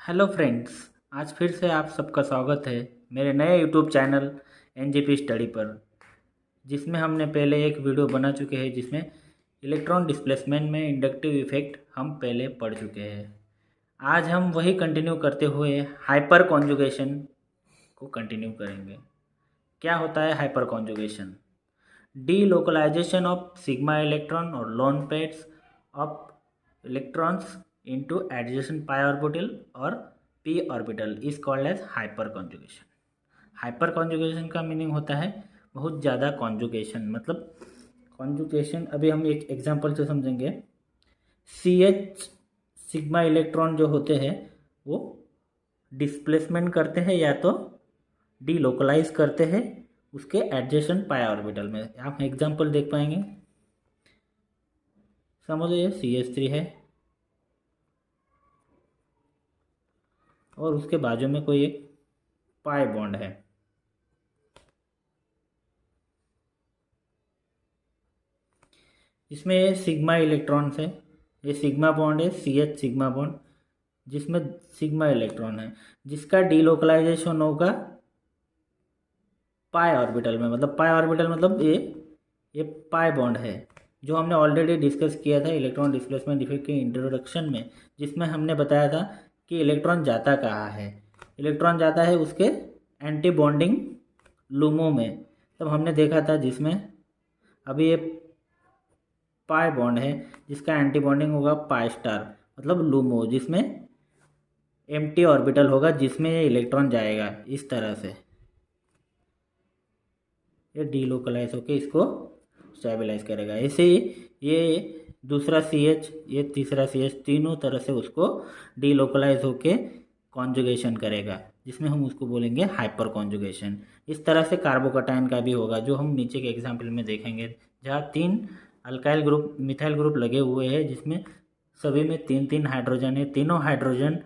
Hello friends. आज फिर से आप सबका स्वागत है मेरे नए यूट्यूब चैनल एनजीपी स्टडी पर, जिसमें हमने पहले एक वीडियो बना चुके हैं जिसमें इलेक्ट्रॉन डिस्प्लेसमेंट में इंडक्टिव इफेक्ट हम पहले पढ़ चुके हैं। आज हम वही कंटिन्यू करते हुए हाइपर कॉन्जुगेशन को कंटिन्यू करेंगे। क्या होता है hyper conjugation? Delocalisation of sigma electron और lone pairs of electrons into adjacent pi orbital और p orbital is called as hyper conjugation। Hyper conjugation का मीनिंग होता है बहुत ज़्यादा कॉन्जुगेशन। मतलब कॉन्जुगेशन अभी हम एक एग्जांपल से समझेंगे। CH सिग्मा इलेक्ट्रॉन जो होते हैं वो डिस्प्लेसमेंट करते हैं या तो डीलोकलाइज करते हैं उसके एडजेसेंट पाई ऑर्बिटल में। आप एग्जांपल देख पाएंगे। समझ लो ये CH3 है और उसके बाजू में कोई एक पाई बॉन्ड है। इसमें ये सिग्मा इलेक्ट्रॉन्स है, ये सिग्मा बॉन्ड है CH सिग्मा बॉन्ड, जिसमें सिग्मा इलेक्ट्रॉन है जिसका डीलोकलाइजेशन होगा पाई ऑर्बिटल में। मतलब पाई ऑर्बिटल मतलब ये पाई बॉन्ड है जो हमने ऑलरेडी डिस्कस किया था इलेक्ट्रॉन डिस्प्लेसमेंट इफेक्ट के इंट्रोडक्शन में, जिसमें हमने बताया था कि इलेक्ट्रॉन जाता कहाँ है। इलेक्ट्रॉन जाता है उसके एंटी बॉन्डिंग लूमो में। तब हमने देखा था जिसमें अभी ये पाई बॉन्ड है जिसका एंटी बॉन्डिंग होगा पाई स्टार मतलब लूमो, जिसमें एम्प्टी ऑर्बिटल होगा जिसमें ये इलेक्ट्रॉन जाएगा। इस तरह से ये डीलोकलाइज होकर इसको स्टेबलाइज करेगा। ऐसे ही ये दूसरा CH ये तीसरा CH तीनों तरह से उसको डीलोकलाइज होके कॉन्जुगेशन करेगा, जिसमें हम उसको बोलेंगे हाइपर कॉन्जुगेशन। इस तरह से कार्बोकटायन का भी होगा जो हम नीचे के एग्जाम्पल में देखेंगे, जहाँ 3 अल्काइल ग्रुप मिथाइल ग्रुप लगे हुए हैं जिसमें सभी में 3-3 हाइड्रोजन है। तीनों हाइड्रोजन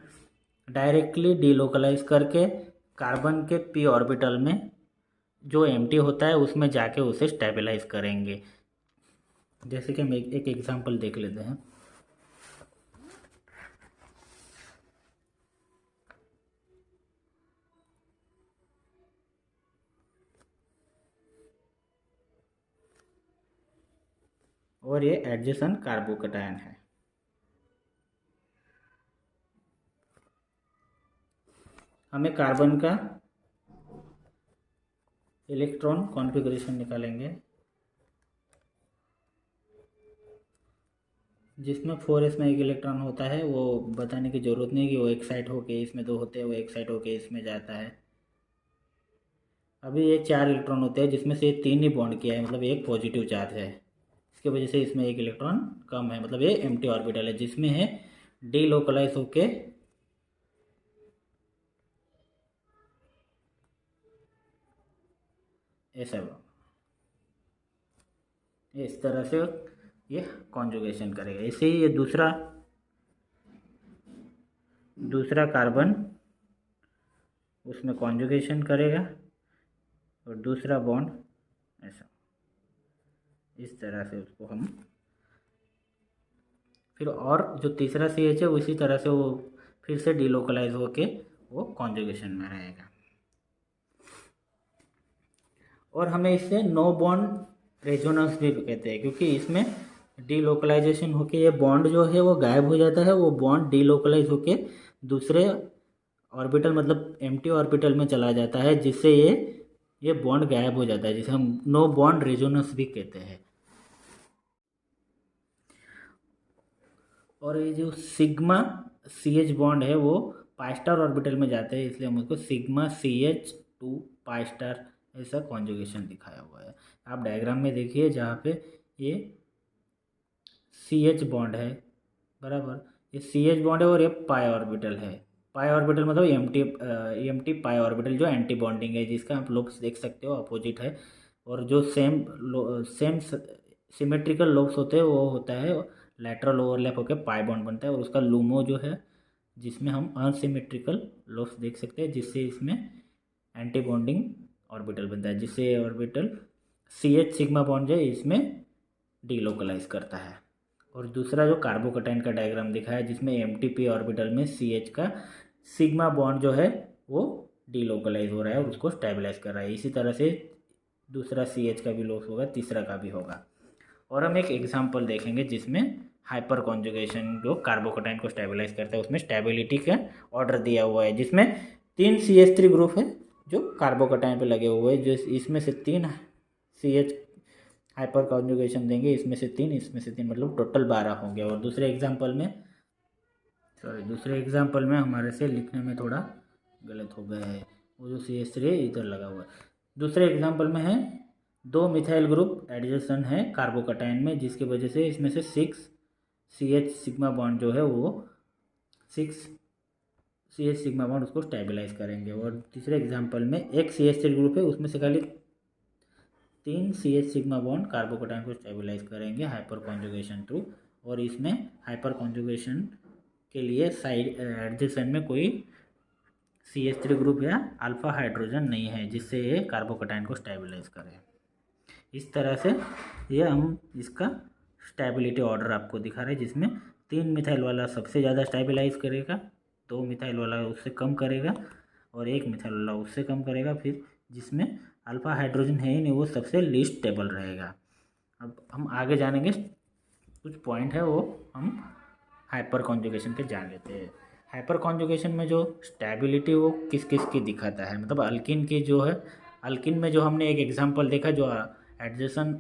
डायरेक्टली डीलोकलाइज करके कार्बन के p ऑर्बिटल में जो एम्प्टी होता है उसमें जाके उसे स्टेबलाइज करेंगे। जैसे कि हम एक एग्जांपल देख लेते हैं। और ये एडजेसेंट कार्बोकटायन है। हमें कार्बन का इलेक्ट्रॉन कॉन्फ़िगरेशन निकालेंगे जिसमें 4s में एक इलेक्ट्रॉन होता है। वो बताने की ज़रूरत नहीं कि वो एक साइड होके इसमें 2 होते हैं, वो एक साइड होके इसमें जाता है। अभी ये 4 इलेक्ट्रॉन होते हैं जिसमें से 3 ही बॉन्ड किया है, मतलब एक पॉजिटिव चार्ज है। इसकी वजह से इसमें एक इलेक्ट्रॉन कम है, मतलब ये एम्प्टी ऑर्बिटल है जिसमें है डीलोकलाइज होके ऐसा इस तरह से ये कॉन्जुगेशन करेगा। ऐसे ही ये दूसरा कार्बन उसमें कॉन्जुगेशन करेगा और दूसरा बॉन्ड ऐसा इस तरह से उसको हम फिर, और जो तीसरा CH है उसी तरह से वो फिर से डीलोकलाइज होके वो कॉन्जुगेशन में रहेगा। और हमें इससे नो बॉन्ड रेजोनेंस भी कहते हैं, क्योंकि इसमें डीलोकलाइजेशन होके ये बॉन्ड जो है वो गायब हो जाता है। वो बॉन्ड डीलोकलाइज होके दूसरे ऑर्बिटल मतलब एम्प्टी ऑर्बिटल में चला जाता है, जिससे ये बॉन्ड गायब हो जाता है, जिसे हम नो बॉन्ड रेजोनेंस भी कहते हैं। और ये जो सिग्मा CH बॉन्ड है वो पाई स्टार ऑर्बिटल में जाते हैं, इसलिए हम उसको सिग्मा CH2 पाई स्टार ऐसा कॉन्जुगेशन दिखाया हुआ है। आप डायग्राम में देखिए जहाँ पे ये CH बॉन्ड है बराबर, ये CH बॉन्ड है और ये पाई ऑर्बिटल है। पाई ऑर्बिटल मतलब एम्प्टी पाई ऑर्बिटल जो एंटी बॉन्डिंग है, जिसका आप लोब्स देख सकते हो अपोजिट है। और जो सेम सिमेट्रिकल लोब्स होते हैं वो होता है लैटरल ओवरलैप होकर पाई बॉन्ड बनता है। और उसका लूमो जो है जिसमें हम अनसिमेट्रिकल लोब्स देख सकते हैं, जिससे इसमें एंटी बॉन्डिंग ऑर्बिटल बनता है, जिससे ऑर्बिटल CH सिग्मा बॉन्ड जो है इसमें डीलोकलाइज करता है। और दूसरा जो कार्बोकटायन का डायग्राम दिखा है जिसमें एम्प्टी p ऑर्बिटल में CH का सिग्मा बॉन्ड जो है वो डीलोकलाइज हो रहा है और उसको स्टेबलाइज कर रहा है। इसी तरह से दूसरा CH का भी लॉस होगा, तीसरा का भी होगा। और हम एक एग्जांपल देखेंगे जिसमें हाइपर कॉन्जुगेशन जो कार्बोकटाइन को स्टेबलाइज करता है, उसमें स्टेबिलिटी का ऑर्डर दिया हुआ है, जिसमें 3 CH3 ग्रुप है जो कार्बोकटाइन पे लगे हुए हैं, जो इसमें से 3 CH हाइपर कॉन्जुगेशन देंगे, इसमें से 3 मतलब टोटल 12 होंगे। और दूसरे एग्जाम्पल में हमारे से लिखने में थोड़ा गलत हो गया है, वो जो CH3 इधर लगा हुआ है। दूसरे एग्जाम्पल में है 2 मिथाइल ग्रुप एडजसेंट है कार्बोकटाइन में, जिसकी वजह से इसमें से 6 CH सिग्मा बॉन्ड जो है वो 6 CH सिग्मा बॉन्ड उसको स्टेबलाइज करेंगे। और तीसरे एग्जाम्पल में एक CH3 ग्रुप है, उसमें से खाली 3 CH सिग्मा बॉन्ड कार्बोकटाइन को स्टेबलाइज करेंगे हाइपर कॉन्जुगेशन थ्रू। और इसमें हाइपर कॉन्जुगेशन के लिए साइड एडजेसेंट में कोई CH3 ग्रुप या अल्फा हाइड्रोजन नहीं है जिससे ये कार्बोकटाइन को स्टेबलाइज करे। इस तरह से ये हम इसका स्टेबिलिटी ऑर्डर आपको दिखा रहे हैं, जिसमें 3 मिथाइल वाला सबसे ज़्यादा स्टेबलाइज करेगा, 2 मिथाइल वाला उससे कम करेगा और 1 मिथाइल वाला उससे कम करेगा। फिर जिसमें अल्फा हाइड्रोजन है ही नहीं वो सबसे लीस्ट स्टेबल रहेगा। अब हम आगे जानेंगे, कुछ पॉइंट है वो हम हाइपर कॉन्जुगेशन के जान लेते हैं। हाइपर कॉन्जुगेशन में जो स्टेबिलिटी वो किस किस की दिखाता है, मतलब अल्किन की जो है, अल्किन में जो हमने एक एग्जांपल देखा जो एडजेसेंट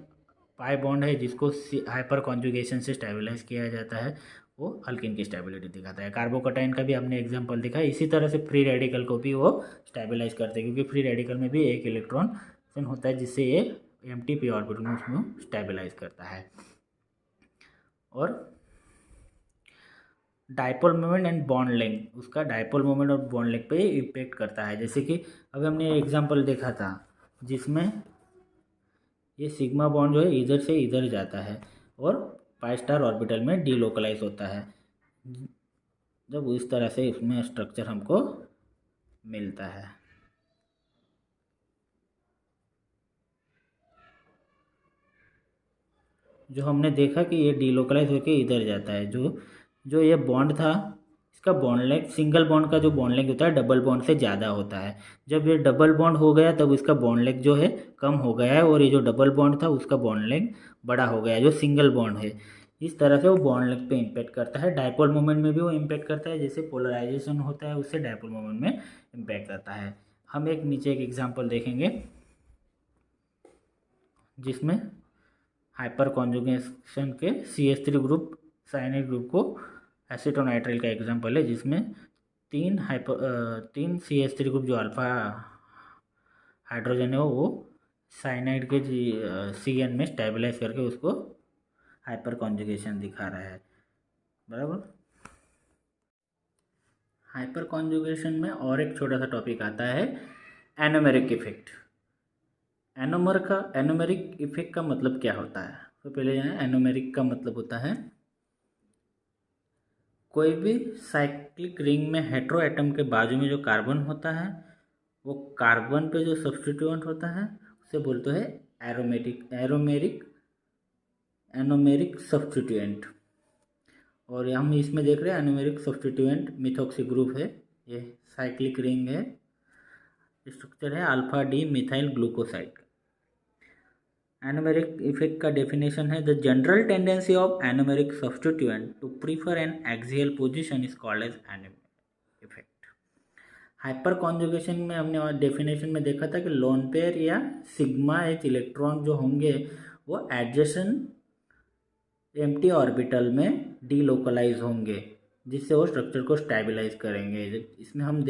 पाई बॉन्ड है जिसको हाइपर कॉन्जुगेशन से स्टेबलाइज किया जाता है, वो अल्किन की स्टेबिलिटी दिखाता है। कार्बोकटाइन का भी हमने एग्जांपल देखा। इसी तरह से फ्री रेडिकल को भी वो स्टेबलाइज करते हैं, क्योंकि फ्री रेडिकल में भी एक इलेक्ट्रॉन होता है जिससे ये एम्प्टी पी ऑर्बिटल में उसमें स्टेबलाइज करता है। और dipole moment and bond length, उसका डाइपोल मोमेंट और बॉन्ड लेंथ पे इम्पेक्ट करता है। जैसे कि अभी हमने एग्जांपल देखा था जिसमें ये सिग्मा बॉन्ड जो है इधर से इधर जाता है और पाई स्टार ऑर्बिटल में डीलोकलाइज होता है, जब इस तरह से इसमें स्ट्रक्चर हमको मिलता है। जो हमने देखा कि ये डीलोकलाइज होकर इधर जाता है, जो ये बॉन्ड था इसका बॉन्ड लेंथ, सिंगल बॉन्ड का जो बॉन्ड लेंथ होता है डबल बॉन्ड से ज़्यादा होता है। जब ये डबल बॉन्ड हो गया तब इसका बॉन्ड लेंथ जो है कम हो गया है, और ये जो डबल बॉन्ड था उसका बॉन्ड लेंथ बड़ा हो गया है जो सिंगल बॉन्ड है। इस तरह से वो बॉन्ड लेंथ पे इम्पेक्ट करता है। डाइपोल मोमेंट में भी वो इम्पेक्ट करता है, जैसे पोलराइजेशन होता है उससे डाइपोल मोमेंट में इम्पेक्ट करता है। हम एक नीचे एक एग्जाम्पल देखेंगे जिसमें हाइपर कॉन्जुगेशन के CH3 ग्रुप साइनाइड ग्रुप को एसीटोनाइट्राइल का एग्जांपल है, जिसमें 3 CH3 ग्रुप जो अल्फा हाइड्रोजन है वो साइनाइड के CN में स्टेबलाइज करके उसको हाइपर कॉन्जुगेशन दिखा रहा है। बराबर। हाइपर कॉन्जुगेशन में और एक छोटा सा टॉपिक आता है एनोमेरिक इफेक्ट। एनोमेरिक इफेक्ट का मतलब क्या होता है, तो पहले जाने एनोमेरिक का मतलब होता है कोई भी साइक्लिक रिंग में हेटेरो एटम के बाजू में जो कार्बन होता है वो कार्बन पे जो सब्स्टिट्यूएंट होता है उसे बोलते हैं एनोमेरिक सब्स्टिट्यूएंट। और हम इसमें देख रहे हैं एनोमेरिक सब्स्टिट्यूएंट मिथॉक्सी ग्रुप है, ये साइक्लिक रिंग है, स्ट्रक्चर है alpha D methyl glucoside. Anomeric effect का डेफिनेशन है the general tendency of anomeric substituent to prefer an axial position is called as anomeric effect. Hyperconjugation में हमने definition में देखा था कि लोन पेयर या सिग्मा एच इलेक्ट्रॉन जो होंगे वो एडजेसेंट एम्प्टी ऑर्बिटल में डीलोकलाइज होंगे, जिससे वो स्ट्रक्चर को स्टेबलाइज करेंगे। इसमें हम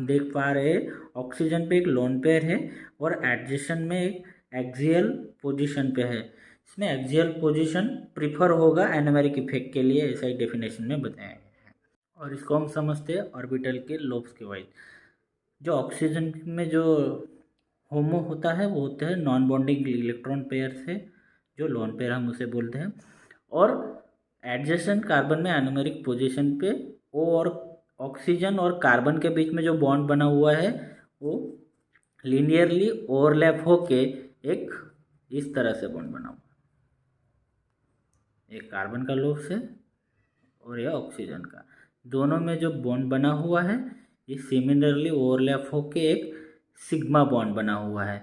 देख पा रहे हैं ऑक्सीजन पे एक लोन पेयर है और एडजेसेंट में एक एक्सियल पोजीशन पे है। इसमें एक्सियल पोजीशन प्रीफर होगा एनोमेरिक इफेक्ट के लिए, ऐसा ही डेफिनेशन में बताया गया है। और इसको हम समझते हैं ऑर्बिटल के लोब्स के वाइज। जो ऑक्सीजन में जो होमो होता है वो होते हैं नॉन बॉन्डिंग इलेक्ट्रॉन पेयर से, जो लोन पेयर हम उसे बोलते हैं। और एडजेसेंट कार्बन में एनोमेरिक पोजीशन पे ओ और ऑक्सीजन और कार्बन के बीच में जो बॉन्ड बना हुआ है वो लीनियरली ओवरलैप होके एक इस तरह से बॉन्ड बना हुआ, एक कार्बन का लोब्स है और यह ऑक्सीजन का, दोनों में जो बॉन्ड बना हुआ है ये सिमिलरली ओवरलैप होके एक सिग्मा बॉन्ड बना हुआ है,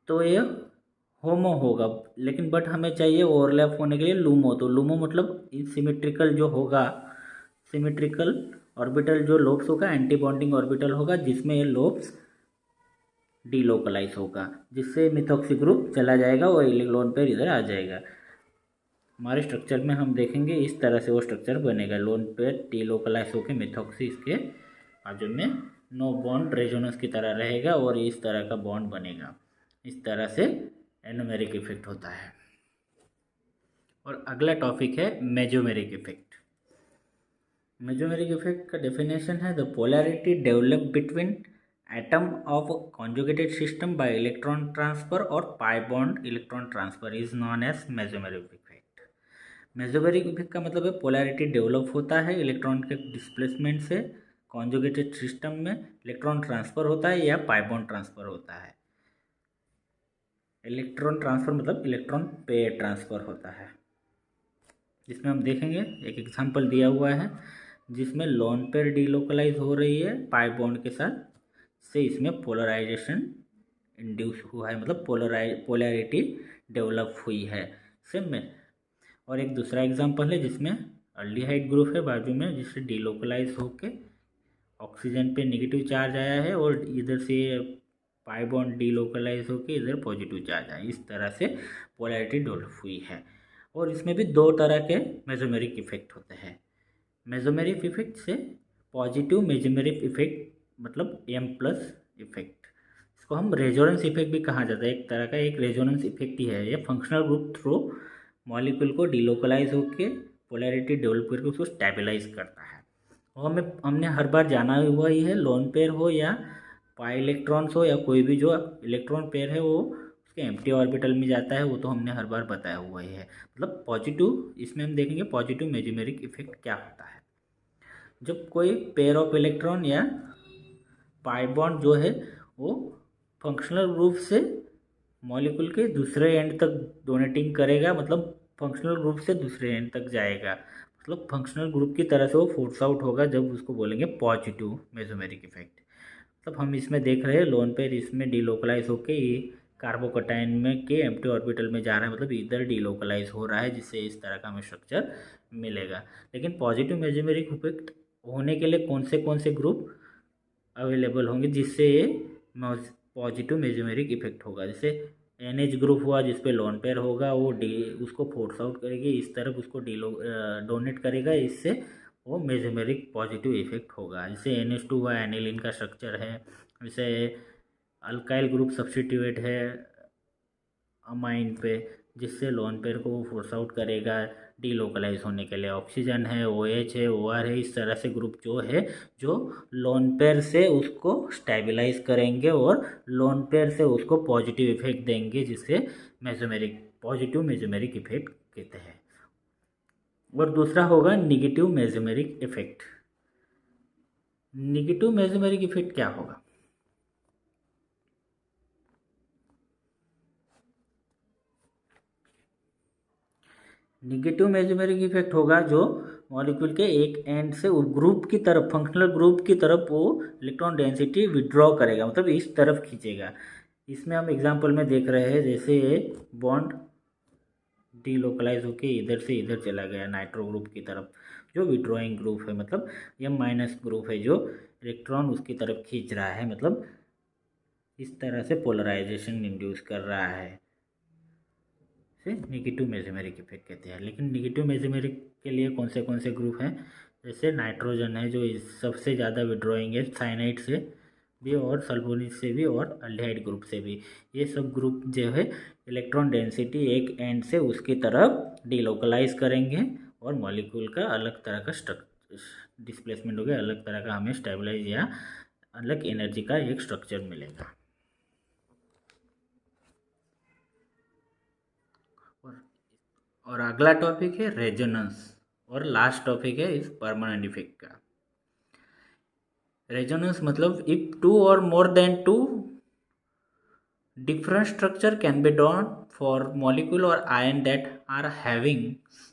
तो ये होमो होगा। लेकिन बट हमें चाहिए ओवरलैप होने के लिए लूमो। तो लूमो मतलब सिमेट्रिकल जो होगा, सिमेट्रिकल ऑर्बिटल जो लोब्स होगा, एंटी बॉन्डिंग ऑर्बिटल होगा जिसमें ये लोब्स डीलोकलाइज होगा, जिससे मिथॉक्सी ग्रुप चला जाएगा और इलेक्ट्रॉन पेयर इधर आ जाएगा। हमारे स्ट्रक्चर में हम देखेंगे इस तरह से वो स्ट्रक्चर बनेगा। लोन पेयर डीलोकलाइज होकर मिथॉक्सी इसके बाजू में नो बॉन्ड रेजोनेंस की तरह रहेगा और इस तरह का बॉन्ड बनेगा। इस तरह से एनोमेरिक इफेक्ट होता है। और अगला टॉपिक है मेजोमेरिक इफेक्ट। मेजोमेरिक इफेक्ट का डेफिनेशन है the polarity develop between atom of conjugated system by electron transfer और pi bond electron transfer is known as mesomeric effect. Mesomeric effect का मतलब है पोलैरिटी डेवलप होता है इलेक्ट्रॉन के डिस्प्लेसमेंट से, कॉन्जुगेटेड सिस्टम में इलेक्ट्रॉन ट्रांसफर होता है या पाई बॉन्ड ट्रांसफर होता है। इलेक्ट्रॉन ट्रांसफर मतलब इलेक्ट्रॉन पेयर ट्रांसफर होता है, जिसमें हम देखेंगे एक एग्जांपल दिया हुआ है जिसमें लोन पेयर डीलोकलाइज हो रही है पाई बॉन्ड के साथ, से इसमें पोलराइजेशन इंड्यूस हुआ है, मतलब पोलैरिटी डेवलप हुई है सेम में। और एक दूसरा एग्जांपल है जिसमें अल्डिहाइड ग्रुप है बाजू में, जिससे डीलोकलाइज होके ऑक्सीजन पे नेगेटिव चार्ज आया है और इधर से पाई बॉन्ड डीलोकलाइज होके इधर पॉजिटिव चार्ज आया। इस तरह से पोलैरिटी डेवलप हुई है। और इसमें भी दो तरह के मेजोमेरिक इफेक्ट होते हैं। मेजोमेरिक इफेक्ट से पॉजिटिव मेजोमेरिक इफेक्ट मतलब एम प्लस इफेक्ट, इसको हम रेजोनेंस इफेक्ट भी कहा जाता है। एक तरह का एक रेजोनेंस इफेक्ट ही है। ये फंक्शनल ग्रुप थ्रू मॉलिक्यूल को डीलोकलाइज होकर पोलैरिटी डेवलप करके उसको स्टेबलाइज करता है। और हमने हर बार जाना हुआ ही है, लोन पेयर हो या पाई इलेक्ट्रॉन्स हो या कोई भी जो इलेक्ट्रॉन पेयर है वो उसके एम्प्टी ऑर्बिटल में जाता है, वो तो हमने हर बार बताया हुआ ही है। मतलब पॉजिटिव, इसमें हम देखेंगे पॉजिटिव मेजोमेरिक इफेक्ट क्या होता है। जब कोई पेयर ऑफ इलेक्ट्रॉन या पाई बॉन्ड जो है वो फंक्शनल रूप से मॉलिक्यूल के दूसरे एंड तक डोनेटिंग करेगा, मतलब फंक्शनल ग्रुप से दूसरे एंड तक जाएगा, मतलब फंक्शनल ग्रुप की तरह से वो फोर्स आउट होगा, जब उसको बोलेंगे पॉजिटिव मेजोमेरिक इफेक्ट। मतलब हम इसमें देख रहे हैं लोन पेयर इसमें डीलोकलाइज होके ये कार्बोकटाइन में के एम्प्टी ऑर्बिटल में जा रहा है, मतलब इधर डीलोकलाइज हो रहा है, जिससे इस तरह का हमें स्ट्रक्चर मिलेगा। लेकिन पॉजिटिव मेजोमेरिक इफेक्ट होने के लिए कौन से ग्रुप अवेलेबल होंगे जिससे ये पॉजिटिव मेजोमेरिक इफेक्ट होगा। जैसे NH ग्रुप हुआ जिस पे लोन पेयर होगा, वो उसको फोर्स आउट करेगी, इस तरफ उसको डोनेट करेगा, इससे वो मेजोमेरिक पॉजिटिव इफेक्ट होगा। जैसे NH2 हुआ, एनिलीन का स्ट्रक्चर है। जैसे अल्काइल ग्रुप सब्स्टिट्यूट है अमाइन पे, जिससे लोन पेयर को वो फोर्स आउट करेगा डीलोकलाइज होने के लिए। ऑक्सीजन है, OH है, OR है, इस तरह से ग्रुप जो है जो लोन पेयर से उसको स्टेबलाइज करेंगे और लोन पेयर से उसको पॉजिटिव इफेक्ट देंगे, जिससे मेजोमेरिक पॉजिटिव मेजोमेरिक इफेक्ट कहते हैं। और दूसरा होगा negative mesomeric effect. Negative mesomeric effect क्या होगा? निगेटिव मेजोमेरिक इफेक्ट होगा जो मॉलिक्यूल के एक एंड से ग्रुप की तरफ, फंक्शनल ग्रुप की तरफ वो इलेक्ट्रॉन डेंसिटी विड्रॉ करेगा, मतलब इस तरफ खींचेगा। इसमें हम एग्जांपल में देख रहे हैं, जैसे ये बॉन्ड डीलोकलाइज होके इधर से इधर चला गया नाइट्रो ग्रुप की तरफ, जो विड्रॉइंग ग्रुप है, मतलब M- ग्रुप है जो इलेक्ट्रॉन उसकी तरफ खींच रहा है, मतलब इस तरह से पोलराइजेशन इंड्यूस कर रहा है, से निगेटिव मेजोमेरिक इफेक्ट कहते हैं। लेकिन निगेटिव मेजोमेरिक के लिए कौन से ग्रुप हैं? जैसे नाइट्रोजन है जो सबसे ज़्यादा विड्रॉइंग है साइनाइड से भी और सल्फोनिक से भी और अल्डिहाइड ग्रुप से भी। ये सब ग्रुप जो है इलेक्ट्रॉन डेंसिटी एक एंड से उसकी तरफ डीलोकलाइज करेंगे और मॉलिक्यूल का अलग तरह का स्ट्रक्चर डिस्प्लेसमेंट हो गया, अलग तरह का हमें स्टेबलाइज या अलग एनर्जी का एक स्ट्रक्चर मिलेगा। और अगला टॉपिक है रेजोनेंस, और लास्ट टॉपिक है इस परमानेंट इफेक्ट का। रेजोनेंस मतलब इफ टू और more than two different structure can be drawn for molecule or ion that are having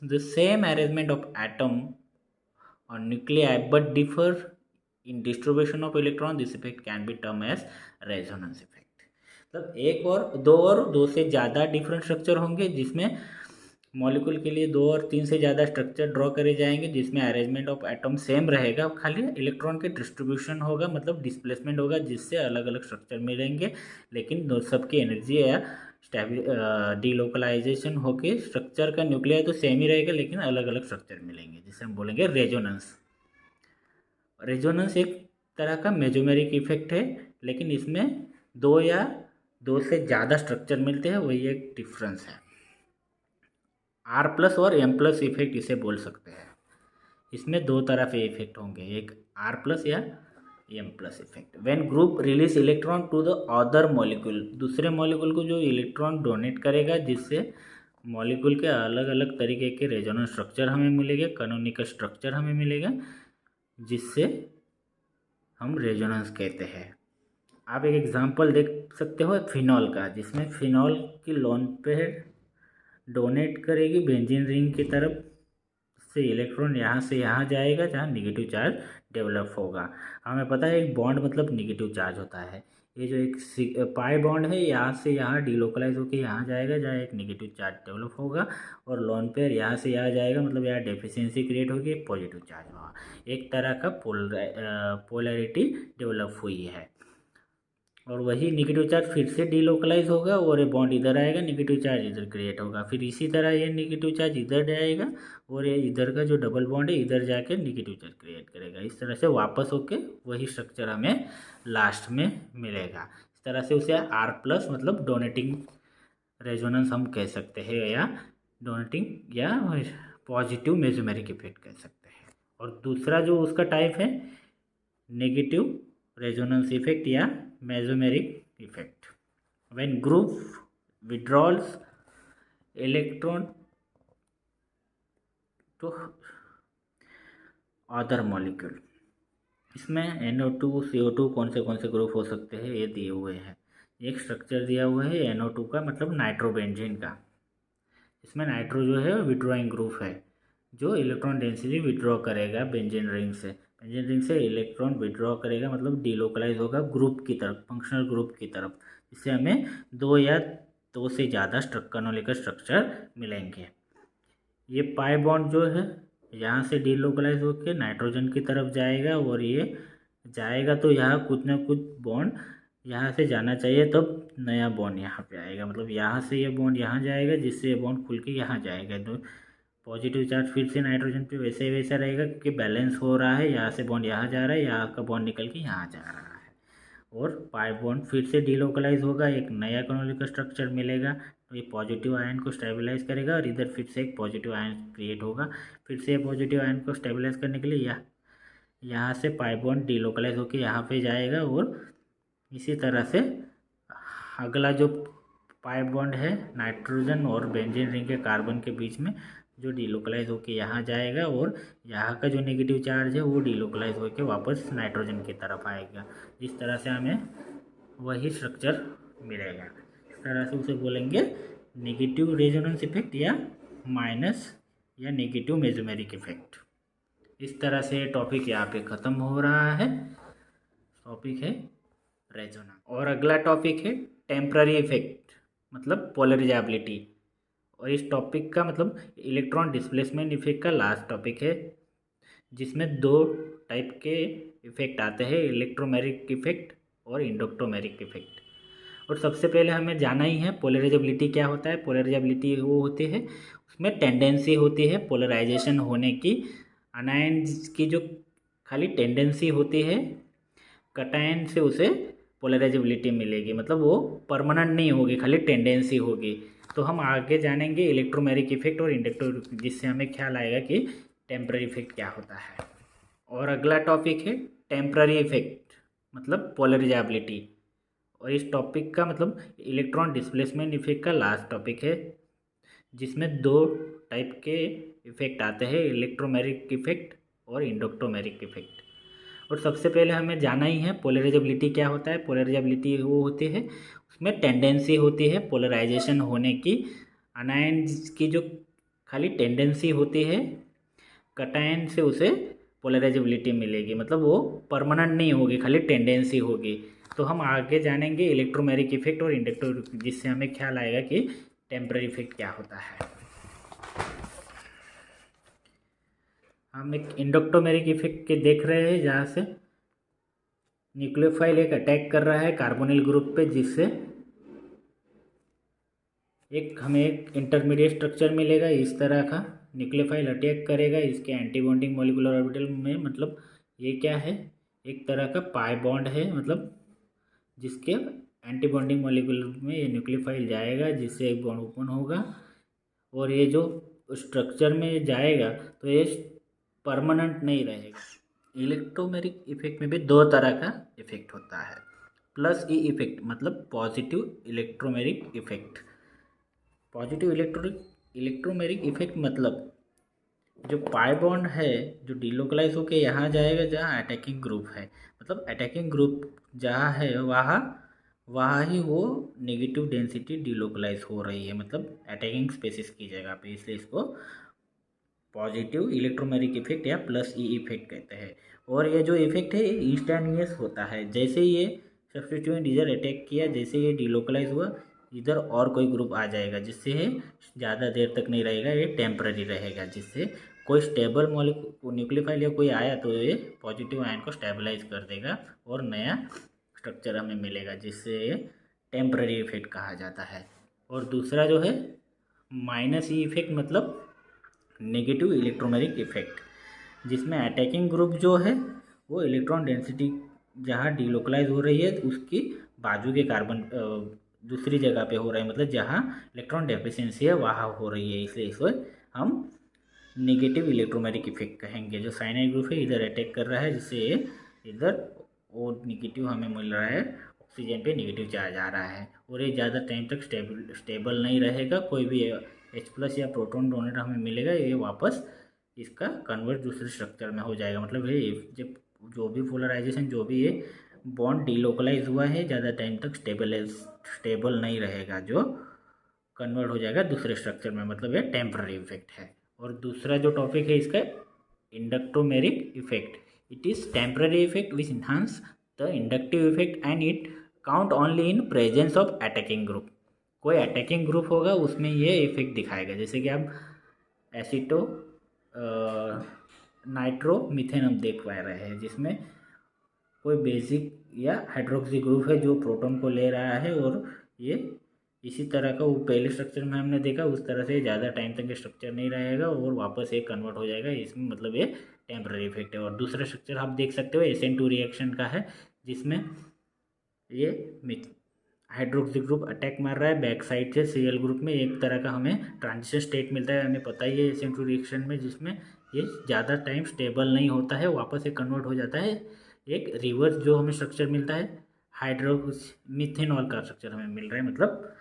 the same arrangement of atom or nuclei but differ in distribution of electron, this effect can be termed as resonance effect। मतलब एक और दो से ज़्यादा different structure होंगे जिसमें molecule के लिए 2 और 3 से ज़्यादा स्ट्रक्चर ड्रॉ करे जाएंगे, जिसमें अरेंजमेंट ऑफ एटम सेम रहेगा, खाली इलेक्ट्रॉन के डिस्ट्रीब्यूशन होगा, मतलब डिस्प्लेसमेंट होगा, जिससे अलग अलग स्ट्रक्चर मिलेंगे, लेकिन सबकी एनर्जी या डीलोकलाइजेशन होके स्ट्रक्चर का न्यूक्लियर तो सेम ही रहेगा, लेकिन अलग अलग स्ट्रक्चर मिलेंगे, जिसे हम बोलेंगे रेजोनेंस। रेजोनेंस एक तरह का मेजोमेरिक इफेक्ट है, लेकिन इसमें 2 से ज़्यादा स्ट्रक्चर मिलते हैं, वही एक डिफरेंस है। R+ और M+ इफेक्ट इसे बोल सकते हैं। इसमें 2 तरह के इफेक्ट होंगे, एक R+ या M+ effect. When group release electron to the other molecule, दूसरे मॉलिक्यूल को जो इलेक्ट्रॉन डोनेट करेगा, जिससे मॉलिक्यूल के अलग अलग तरीके के रेजोनेंस स्ट्रक्चर हमें मिलेगा, कैनोनिकल स्ट्रक्चर हमें मिलेगा, जिससे हम रेजोनेंस कहते हैं। आप एक एग्जांपल देख सकते हो फिनॉल का, जिसमें फिनॉल की लोन पेयर डोनेट करेगी बेंजीन रिंग की तरफ से इलेक्ट्रॉन यहाँ से यहाँ जाएगा जहाँ निगेटिव चार्ज डेवलप होगा। हमें पता है एक बॉन्ड मतलब निगेटिव चार्ज होता है। ये जो एक पाई बॉन्ड है यहाँ से यहाँ डिलोकलाइज होकर यहाँ जाएगा जहाँ एक निगेटिव चार्ज डेवलप होगा, और लोन पेयर यहाँ से यहाँ जाएगा, मतलब यहाँ डेफिशिएंसी क्रिएट होगी, एक पॉजिटिव चार्ज होगा। एक तरह का पोलैरिटी डेवलप हुई है। और वही निगेटिव चार्ज फिर से डीलोकलाइज होगा और ये बॉन्ड इधर आएगा, निगेटिव चार्ज इधर क्रिएट होगा, फिर इसी तरह ये निगेटिव चार्ज इधर जाएगा और ये इधर का जो डबल बॉन्ड है इधर जाके निगेटिव चार्ज क्रिएट करेगा। इस तरह से वापस होके वही स्ट्रक्चर हमें लास्ट में मिलेगा। इस तरह से उसे R+ मतलब डोनेटिंग रेजोनेंस हम कह सकते हैं, या डोनेटिंग या पॉजिटिव मेसोमेरिक इफेक्ट कह सकते हैं। और दूसरा जो उसका टाइप है नेगेटिव रेजोनेंस इफेक्ट या mesomeric effect. When group withdrawals electron to other molecule, इसमें NO2 CO2 कौन से ग्रुप हो सकते हैं ये दिए हुए हैं। एक स्ट्रक्चर दिया हुआ है NO2 का, मतलब नाइट्रोबेंजीन का। इसमें नाइट्रो जो है विड्रॉइंग ग्रुप है, जो इलेक्ट्रॉन डेंसिटी विड्रॉ करेगा बेंजीन रिंग से। बेंजीन रिंग से इलेक्ट्रॉन विड्रॉ करेगा, मतलब डीलोकलाइज होगा ग्रुप की तरफ, फंक्शनल ग्रुप की तरफ। इससे हमें 2 या 2 से ज़्यादा कैनोनिकल स्ट्रक्चर मिलेंगे। ये पाई बॉन्ड जो है यहाँ से डीलोकलाइज होकर नाइट्रोजन की तरफ जाएगा, और ये जाएगा तो यहाँ कुछ ना कुछ बॉन्ड यहाँ से जाना चाहिए, तब नया बॉन्ड यहाँ पे आएगा, मतलब यहाँ से ये बॉन्ड यहाँ जाएगा, जिससे ये बॉन्ड खुल के यहाँ जाएगा। तो पॉजिटिव चार्ज फिर से नाइट्रोजन पे वैसे वैसा रहेगा, क्योंकि बैलेंस हो रहा है, यहाँ से बॉन्ड यहाँ जा रहा है, यहाँ का बॉन्ड निकल के यहाँ जा रहा है, और पाई बॉन्ड फिर से डीलोकलाइज होगा, एक नया कैनोनिकल स्ट्रक्चर मिलेगा। तो ये पॉजिटिव आयन को स्टेबलाइज करेगा, और इधर फिर से एक पॉजिटिव आयन क्रिएट होगा। फिर से पॉजिटिव आयन को स्टेबलाइज करने के लिए यहाँ से पाई बॉन्ड डीलोकलाइज होकर यहाँ पे जाएगा, और इसी तरह से अगला जो पाई बॉन्ड है नाइट्रोजन और बेंजीन रिंग के कार्बन के बीच में, जो डीलोकलाइज होकर यहाँ जाएगा, और यहाँ का जो नेगेटिव चार्ज है वो डीलोकलाइज होकर वापस नाइट्रोजन की तरफ आएगा। इस तरह से हमें वही स्ट्रक्चर मिलेगा। इस तरह से उसे बोलेंगे नेगेटिव रेजोनेंस इफेक्ट या माइनस या नेगेटिव मेसोमेरिक इफेक्ट। इस तरह से टॉपिक यहाँ पे ख़त्म हो रहा है। टॉपिक है रेजोनेंस, और अगला टॉपिक है टेम्पररी इफेक्ट, मतलब पोलराइजेबिलिटी। और इस टॉपिक का मतलब इलेक्ट्रॉन डिस्प्लेसमेंट इफेक्ट का लास्ट टॉपिक है, जिसमें 2 टाइप के इफेक्ट आते हैं, इलेक्ट्रोमेरिक इफेक्ट और इंडक्टोमेरिक इफेक्ट। और सबसे पहले हमें जाना ही है पोलराइजेबिलिटी क्या होता है। पोलराइजेबिलिटी वो होती है, उसमें टेंडेंसी होती है पोलराइजेशन होने की। अनायन की जो खाली टेंडेंसी होती है, कटायन से उसे पोलराइजेबिलिटी मिलेगी, मतलब वो परमानेंट नहीं होगी, खाली टेंडेंसी होगी। तो हम आगे जानेंगे इलेक्ट्रोमेरिक इफेक्ट और इंडक्टो, जिससे हमें ख्याल आएगा कि टेम्पररी इफेक्ट क्या होता है। और अगला टॉपिक है टेम्पररी इफेक्ट, मतलब पोलराइजेबिलिटी। और इस टॉपिक का मतलब इलेक्ट्रॉन डिस्प्लेसमेंट इफेक्ट का लास्ट टॉपिक है, जिसमें 2 टाइप के इफेक्ट आते हैं, इलेक्ट्रोमेरिक इफेक्ट और इंडक्टोमेरिक इफेक्ट। और सबसे पहले हमें जाना ही है पोलराइजेबिलिटी क्या होता है। पोलराइजेबिलिटी वो होती है, उसमें टेंडेंसी होती है पोलराइजेशन होने की। अनायन की जो खाली टेंडेंसी होती है, कटायन से उसे पोलराइजेबिलिटी मिलेगी, मतलब वो परमानेंट नहीं होगी, खाली टेंडेंसी होगी। तो हम आगे जानेंगे इलेक्ट्रोमेरिक इफेक्ट और इंडक्टर, जिससे हमें ख्याल आएगा कि टेम्पररी इफेक्ट क्या होता है। हम एक इंडक्टोमेरिक इफेक्ट के देख रहे हैं, जहाँ से न्यूक्लियोफाइल एक अटैक कर रहा है कार्बोनिल ग्रुप पे, जिससे हमें एक इंटरमीडिएट स्ट्रक्चर मिलेगा। इस तरह का न्यूक्लियोफाइल अटैक करेगा इसके एंटी बॉन्डिंग मॉलिक्यूलर ऑर्बिटल में, मतलब ये क्या है, एक तरह का पाई बॉन्ड है, मतलब जिसके एंटी बॉन्डिंग मॉलिक्यूलर में ये न्यूक्लियोफाइल जाएगा, जिससे एक बॉन्ड ओपन होगा और ये जो स्ट्रक्चर में जाएगा तो ये परमानेंट नहीं रहेगा। इलेक्ट्रोमेरिक इफेक्ट में भी दो तरह का इफेक्ट होता है, प्लस ई इफेक्ट मतलब positive electromeric effect. Positive electromeric effect मतलब जो पाई बॉन्ड है जो डिलोकलाइज होकर यहाँ जाएगा जहाँ अटैकिंग ग्रुप है, मतलब अटैकिंग ग्रुप जहाँ है वहाँ ही वो नेगेटिव डेंसिटी डिलोकलाइज हो रही है, मतलब अटैकिंग स्पेसिस की जगह पे, इसलिए इसको पॉजिटिव इलेक्ट्रोमेरिक इफेक्ट या प्लस ई इफेक्ट कहते हैं। और ये जो इफेक्ट है इंस्टैन्टेनियस होता है, जैसे ये सब्स्टिट्यूएंट इधर अटैक किया, जैसे ये डिलोकलाइज हुआ इधर और कोई ग्रुप आ जाएगा, जिससे ये ज़्यादा देर तक नहीं रहेगा, ये टेम्पररी रहेगा। जिससे कोई स्टेबल न्यूक्लियोफाइल या कोई आया तो ये पॉजिटिव आयन को स्टेबलाइज कर देगा और नया स्ट्रक्चर हमें मिलेगा, जिससे ये टेम्पररी इफेक्ट कहा जाता है। और दूसरा जो है माइनस ई इफेक्ट मतलब नेगेटिव इलेक्ट्रोमेरिक इफेक्ट, जिसमें अटैकिंग ग्रुप जो है वो इलेक्ट्रॉन डेंसिटी जहाँ डिलोकलाइज हो रही है उसकी बाजू के कार्बन दूसरी जगह पे हो रहा है, मतलब जहाँ इलेक्ट्रॉन डेफिशिएंसी है वहाँ हो रही है, इसलिए इसको हम नेगेटिव इलेक्ट्रोमेरिक इफेक्ट कहेंगे। जो साइनाइड ग्रुप है इधर अटैक कर रहा है, जिससे इधर वो नेगेटिव हमें मिल रहा है, ऑक्सीजन पे नेगेटिव चार्ज आ रहा है और ये ज़्यादा टाइम तक स्टेबल नहीं रहेगा। कोई भी H+ या प्रोटॉन डोनेट हमें मिलेगा, ये वापस इसका कन्वर्ट दूसरे स्ट्रक्चर में हो जाएगा, मतलब ये जब जो भी पोलराइजेशन जो भी ये बॉन्ड डिलोकलाइज हुआ है ज़्यादा टाइम तक स्टेबल नहीं रहेगा, जो कन्वर्ट हो जाएगा दूसरे स्ट्रक्चर में, मतलब ये टेम्पररी इफेक्ट है। और दूसरा जो टॉपिक है इसका inductomeric effect, it is temporary effect which enhance the inductive effect and it count only in presence of attacking group. कोई अटैकिंग ग्रुप होगा उसमें ये इफेक्ट दिखाएगा, जैसे कि आप एसिटो नाइट्रो मीथेन हम देख पा रहे हैं, जिसमें कोई बेसिक या हाइड्रोक्सी ग्रुप है जो प्रोटॉन को ले रहा है, और ये इसी तरह का वो पहले स्ट्रक्चर में हमने देखा उस तरह से ज़्यादा टाइम तक स्ट्रक्चर नहीं रहेगा और वापस एक कन्वर्ट हो जाएगा, इसमें मतलब ये टेम्पररी इफेक्ट है। और दूसरा स्ट्रक्चर आप देख सकते हो SN2 रिएक्शन का है, जिसमें ये हाइड्रोक्सी ग्रुप अटैक मार रहा है बैक साइड से Cl ग्रुप में, एक तरह का हमें ट्रांजिशन स्टेट मिलता है, हमें पता ही है SN2 रिएक्शन में, जिसमें ये ज़्यादा टाइम स्टेबल नहीं होता है, वापस एक कन्वर्ट हो जाता है। एक रिवर्स जो हमें स्ट्रक्चर मिलता है मीथेनॉल का स्ट्रक्चर हमें मिल रहा है, मतलब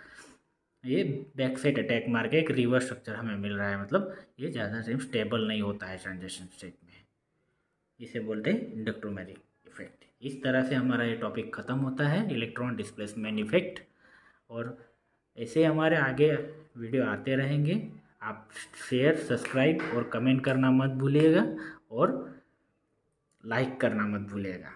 ये बैक साइड अटैक मार के एक रिवर्स स्ट्रक्चर हमें मिल रहा है, मतलब ये ज़्यादा टाइम स्टेबल नहीं होता है ट्रांजिशन स्टेट में, इसे बोलते हैं इंडक्टोमेरिक इफेक्ट। इस तरह से हमारा ये टॉपिक ख़त्म होता है इलेक्ट्रॉन डिस्प्लेसमेंट इफेक्ट, और ऐसे हमारे आगे वीडियो आते रहेंगे। आप शेयर, सब्सक्राइब और कमेंट करना मत भूलिएगा और लाइक करना मत भूलिएगा।